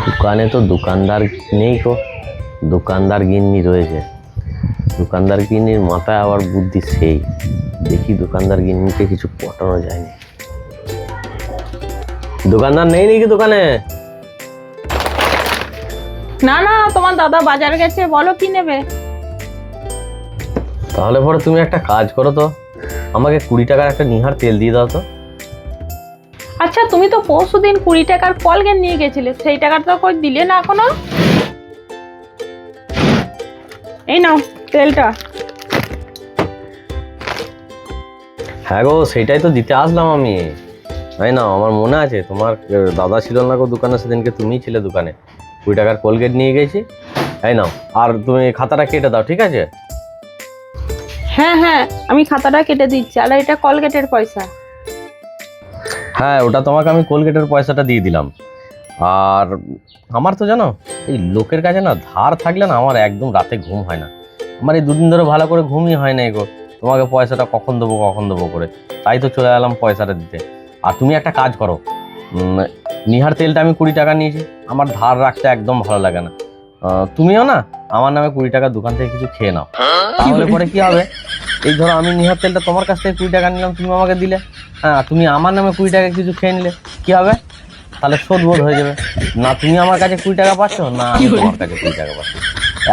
দোকানে তো দোকানদার নেই গো, দোকানদার গিন্নি রয়েছে। দোকানদার গিন্নির মাথায় আবার বুদ্ধি সেই, দেখি দোকানদার গিন্নিকে কিছু পটানো যায়নি। দোকানদার নেই নাকি দোকানে? না না, তোমার দাদা বাজারে গেছে, বলো কি নেবে? তাহলে পরে তুমি একটা কাজ করো তো, আমাকে 20 টাকার একটা নিহার তেল দিয়ে দাও তো। আচ্ছা, তুমি তো পরশুদিন 20 টাকার কলগেট নিয়ে গেছিলে, সেই টাকাটা তো কই দিলে না এখনো। এই নাও তেলটা। হ্যাঁ গো, সেইটাই তো দিতে আসলাম আমি। তাই না, আমার মনে আছে তোমার দাদা ছিল না গো দোকানে, সেদিনকে তুমিই ছিলে দোকানে। 20 টাকার কোলগেট নিয়ে গেছি। তাই নাও, আর তুমি খাতাটা কেটে দাও, ঠিক আছে? হ্যাঁ হ্যাঁ, আমি খাতাটা কেটে দিচ্ছি, আর এটা কলগেটের পয়সা। হ্যাঁ, ওটা তোমাকে আমি কোলগেটের পয়সাটা দিয়ে দিলাম। আর আমার তো জানো, এই লোকের কাছে না ধার থাকলে না আমার একদম রাতে ঘুম হয় না। আমার এই দুদিন ধরে ভালো করে ঘুমই হয় না গো, তোমাকে পয়সাটা কখন দেবো করে। তাই তো চলে এলাম পয়সাটা দিতে। আর তুমি একটা কাজ করো, নিহার তেলটা আমি 20 টাকা নিয়েছি, আমার ধার রাখতে একদম ভালো লাগে না। তুমিও না আমার নামে 20 টাকা দোকান থেকে কিছু খেয়ে নাও, তাহলে পরে কি হবে, এই ধরো আমি নিহার তেলটা তোমার কাছ থেকে 20 টাকা নিলাম, তুমি আমাকে দিলে। হ্যাঁ, তুমি আমার নামে 20 টাকা কিছু খেয়ে নিলে, কি হবে? তাহলে শোধ বোধ হয়ে যাবে। না তুমি আমার কাছে 20 টাকা পাচ্ছ, না আমি তোমার কাছে 20 টাকা পাচ্ছি।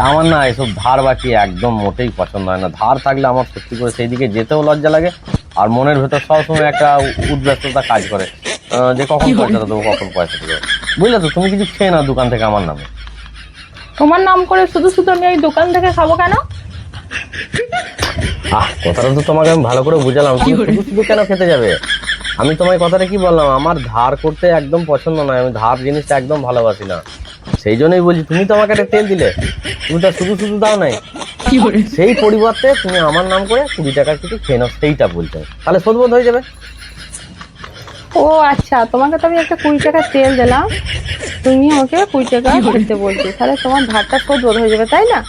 আমার না এসব ধার বাকি একদম মোটেই পছন্দ হয় না। ধার থাকলে আমার সত্যি করে সেই দিকে যেতেও লজ্জা লাগে, আর মনের ভেতর সবসময় একটা উদ্ব্যস্ততা কাজ করে, যে কখন পয়সাটা দেবো, কখন পয়সাটা দেবো। বুঝলে তো, তুমি কিছু খেয়ে নাও দোকান থেকে আমার নামে। তোমার নাম করে শুধু শুধু আমি এই দোকান থেকে খাবো কেন? কথাটা তো তোমাকে আমি ভালো করে বুঝালাম, তুমি শুধু শুধু কেন খেতে যাবে? আমি তোমায় কথাটা কি বললাম, আমার ধার করতে একদম পছন্দ নয়, আমি ধার জিনিসটা একদম ভালোবাসি না। সেই জন্যই বলছি, তুমি তো আমাকে একটা তেল দিলে, তুমি তো শুধু শুধু দাও নাই, সেই পরিবর্তে তুমি আমার নাম করে 20 টাকার কিছু খেয়ে নাও, সেইটা বলছো, তাহলে শোধবোধ হয়ে যাবে। ও আচ্ছা, তোমাকে তো আমি একটা 20 টাকার তেল দিলাম, তুমি আমাকে 20 টাকা দিতে বলছো, তাহলে তোমার ধারটা শোধ হয়ে যাবে, তাই না?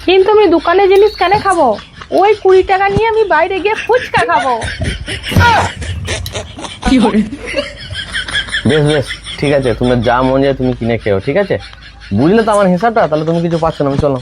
কিন্তু আমি দোকানে জিনিস কেন খাবো? ওই 20 টাকা নিয়ে আমি বাইরে গিয়ে ফুচকা খাবো। বেশ বেশ, ঠিক আছে, তোমার যা মন যায় তুমি কিনে খেও, ঠিক আছে? বুঝলে তো আমার হিসাবটা, তাহলে তুমি কিছু পাচ্ছ না, আমি চলো।